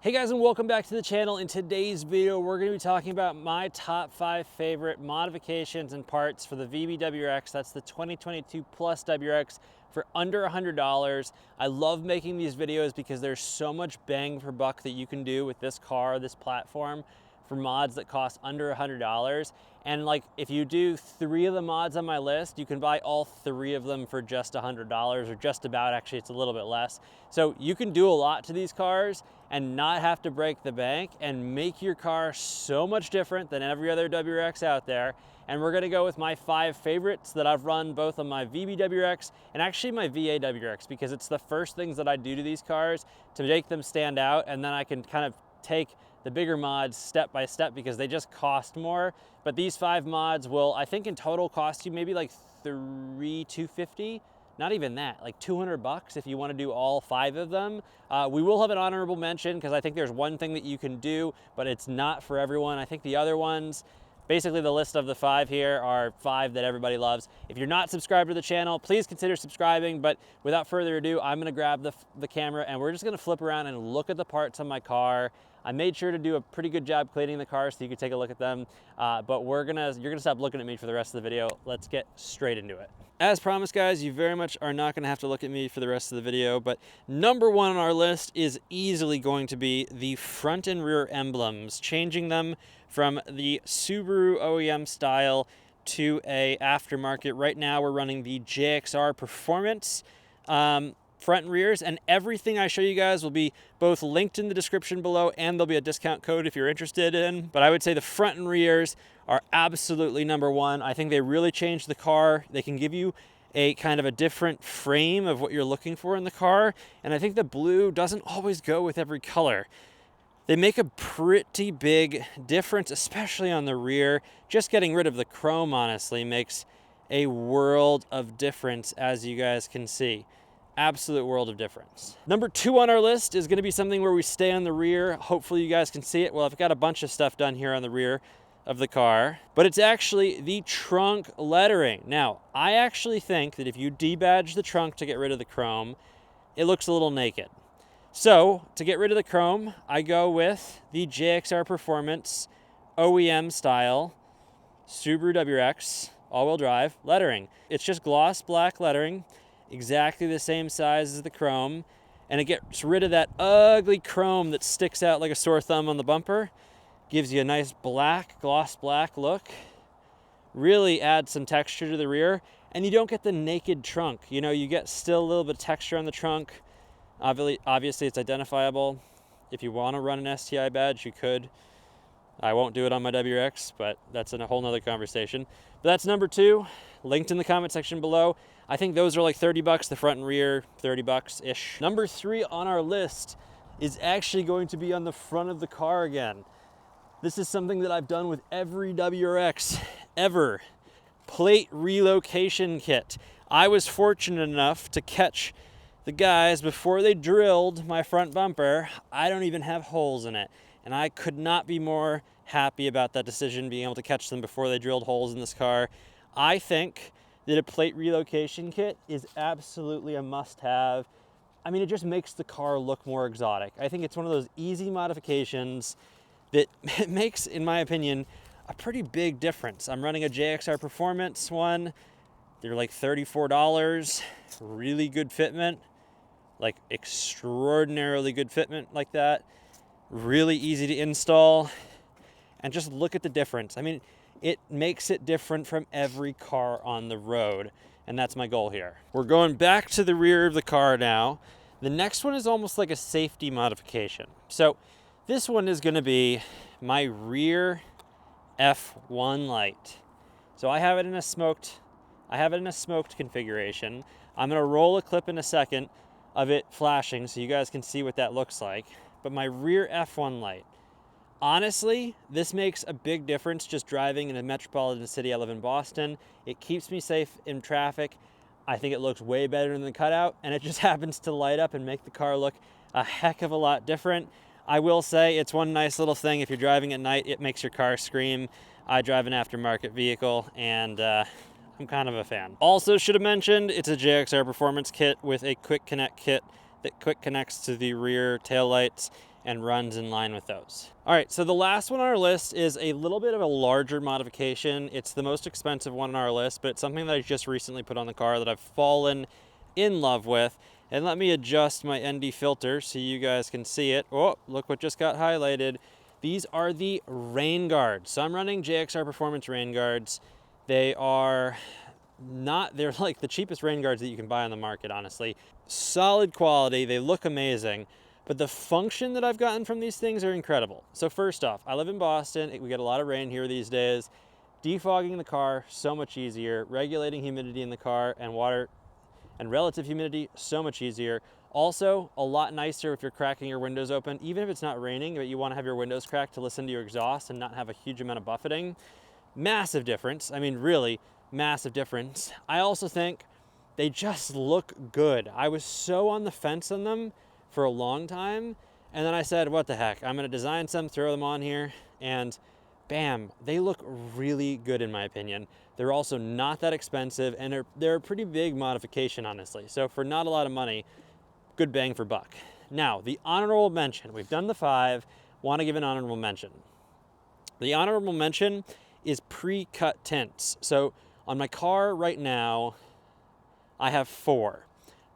Hey guys, and welcome back to the channel. In today's video, we're going to be talking about my top 5 favorite modifications and parts for the VB WRX. That's the 2022 Plus WRX for under $100. I love making these videos because there's so much bang for buck that you can do with this car, this platform, for mods that cost under $100. And like, if you do 3 of the mods on my list, you can buy all 3 of them for just $100, or just about. Actually, it's a little bit less. So you can do a lot to these cars and not have to break the bank and make your car so much different than every other WRX out there. And we're gonna go with my 5 favorites that I've run both on my VB WRX and actually my VA WRX, because it's the first things that I do to these cars to make them stand out, and then I can kind of take the bigger mods step by step because they just cost more. But these 5 mods will, I think in total, cost you maybe like $250. Not even that, like $200 if you want to do all 5 of them. We will have an honorable mention because I think there's one thing that you can do, but it's not for everyone. I think the other ones, basically the list of the 5 here are 5 that everybody loves. If you're not subscribed to the channel, please consider subscribing. But without further ado, I'm gonna grab the camera and we're just gonna flip around and look at the parts on my car. I made sure to do a pretty good job cleaning the car so you could take a look at them. But you're gonna stop looking at me for the rest of the video. Let's get straight into it. As promised, guys, you very much are not gonna have to look at me for the rest of the video, but number 1 on our list is easily going to be the front and rear emblems, changing them from the Subaru OEM style to a aftermarket. Right now we're running the JXR Performance front and rears, and everything I show you guys will be both linked in the description below, and there'll be a discount code if you're interested in. But I would say the front and rears are absolutely number 1. I think they really change the car. They can give you a kind of a different frame of what you're looking for in the car, and I think the blue doesn't always go with every color. They make a pretty big difference, especially on the rear. Just getting rid of the chrome, honestly, makes a world of difference, as you guys can see. Absolute world of difference. Number 2 on our list is going to be something where we stay on the rear. Hopefully you guys can see it. Well, I've got a bunch of stuff done here on the rear of the car, but it's actually the trunk lettering. Now, I actually think that if you debadge the trunk to get rid of the chrome, it looks a little naked. So to get rid of the chrome, I go with the JXR Performance OEM style Subaru WRX all-wheel drive lettering. It's just gloss black lettering, exactly the same size as the chrome, and it gets rid of that ugly chrome that sticks out like a sore thumb on the bumper. Gives you a nice black, gloss black look. Really adds some texture to the rear, and you don't get the naked trunk. You know, you get still a little bit of texture on the trunk. Obviously it's identifiable. If you want to run an STI badge, you could. I won't do it on my WRX, but that's a whole nother conversation. But that's number 2, linked in the comment section below. I think those are like $30, the front and rear, $30-ish. Number 3 on our list is actually going to be on the front of the car again. This is something that I've done with every WRX ever. Plate relocation kit. I was fortunate enough to catch the guys before they drilled my front bumper. I don't even have holes in it. And I could not be more happy about that decision, being able to catch them before they drilled holes in this car. I think that a plate relocation kit is absolutely a must-have. I mean, it just makes the car look more exotic. I think it's one of those easy modifications that makes, in my opinion, a pretty big difference. I'm running a JXR Performance one. They're like $34. Really good fitment, like extraordinarily good fitment like that. Really easy to install, and just look at the difference. I mean, it makes it different from every car on the road, and that's my goal here. We're going back to the rear of the car now. The next one is almost like a safety modification. So this one is going to be my rear F1 light. So I have it in a smoked configuration. I'm going to roll a clip in a second of it flashing so you guys can see what that looks like. But my rear F1 light, honestly, this makes a big difference just driving in a metropolitan city. I live in Boston. It keeps me safe in traffic. I think it looks way better than the cutout, and it just happens to light up and make the car look a heck of a lot different. I will say it's one nice little thing. If you're driving at night, it makes your car scream. I drive an aftermarket vehicle, and I'm kind of a fan. Also should have mentioned, it's a JXR Performance kit with a quick connect kit that quick connects to the rear taillights, and runs in line with those. All right, so the last one on our list is a little bit of a larger modification. It's the most expensive one on our list, but it's something that I just recently put on the car that I've fallen in love with. And let me adjust my ND filter so you guys can see it. Oh, look what just got highlighted. These are the rain guards. So I'm running JXR Performance rain guards. They're like the cheapest rain guards that you can buy on the market, honestly. Solid quality, they look amazing, but the function that I've gotten from these things are incredible. So first off, I live in Boston, we get a lot of rain here these days. Defogging the car, so much easier. Regulating humidity in the car and water and relative humidity, so much easier. Also, a lot nicer if you're cracking your windows open, even if it's not raining, but you wanna have your windows cracked to listen to your exhaust and not have a huge amount of buffeting. Massive difference, I mean, really massive difference. I also think they just look good. I was so on the fence on them for a long time, and then I said, what the heck, I'm gonna design some, throw them on here, and bam, they look really good in my opinion. They're also not that expensive, and they're a pretty big modification, honestly. So for not a lot of money, good bang for buck. Now, the honorable mention, we've done the 5, wanna give an honorable mention. The honorable mention is pre-cut tints. So on my car right now, I have 4.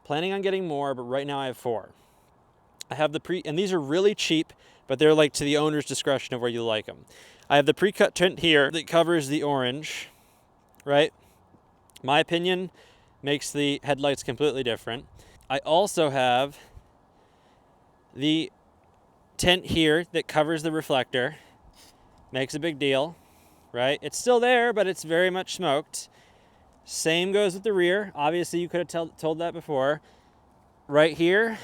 Planning on getting more, but right now I have 4. I have the and these are really cheap, but they're like to the owner's discretion of where you like them. I have the pre-cut tint here that covers the orange, right? My opinion makes the headlights completely different. I also have the tint here that covers the reflector. Makes a big deal, right? It's still there, but it's very much smoked. Same goes with the rear. Obviously, you could have told that before. Right here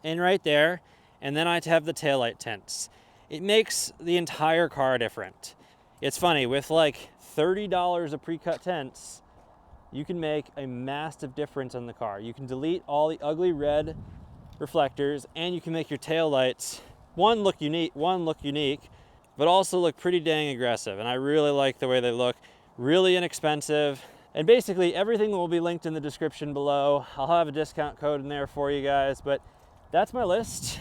and right there. And then I have the taillight tints. It makes the entire car different. It's funny, with like $30 of pre-cut tints, you can make a massive difference on the car. You can delete all the ugly red reflectors, and you can make your taillights, one look unique, but also look pretty dang aggressive. And I really like the way they look. Really inexpensive. And basically everything will be linked in the description below. I'll have a discount code in there for you guys, but that's my list.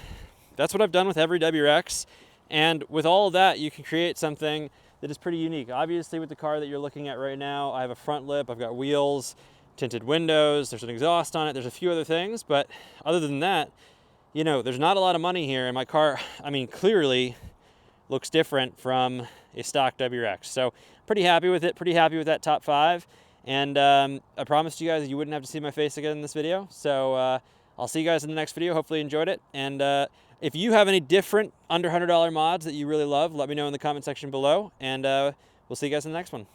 That's what I've done with every WRX. And with all of that, you can create something that is pretty unique. Obviously with the car that you're looking at right now, I have a front lip, I've got wheels, tinted windows, there's an exhaust on it, there's a few other things, but other than that, you know, there's not a lot of money here, and my car, I mean, clearly looks different from a stock WRX. So pretty happy with it, pretty happy with that top 5. And I promised you guys you wouldn't have to see my face again in this video. So I'll see you guys in the next video. Hopefully you enjoyed it. And if you have any different under $100 mods that you really love, let me know in the comment section below. And we'll see you guys in the next one.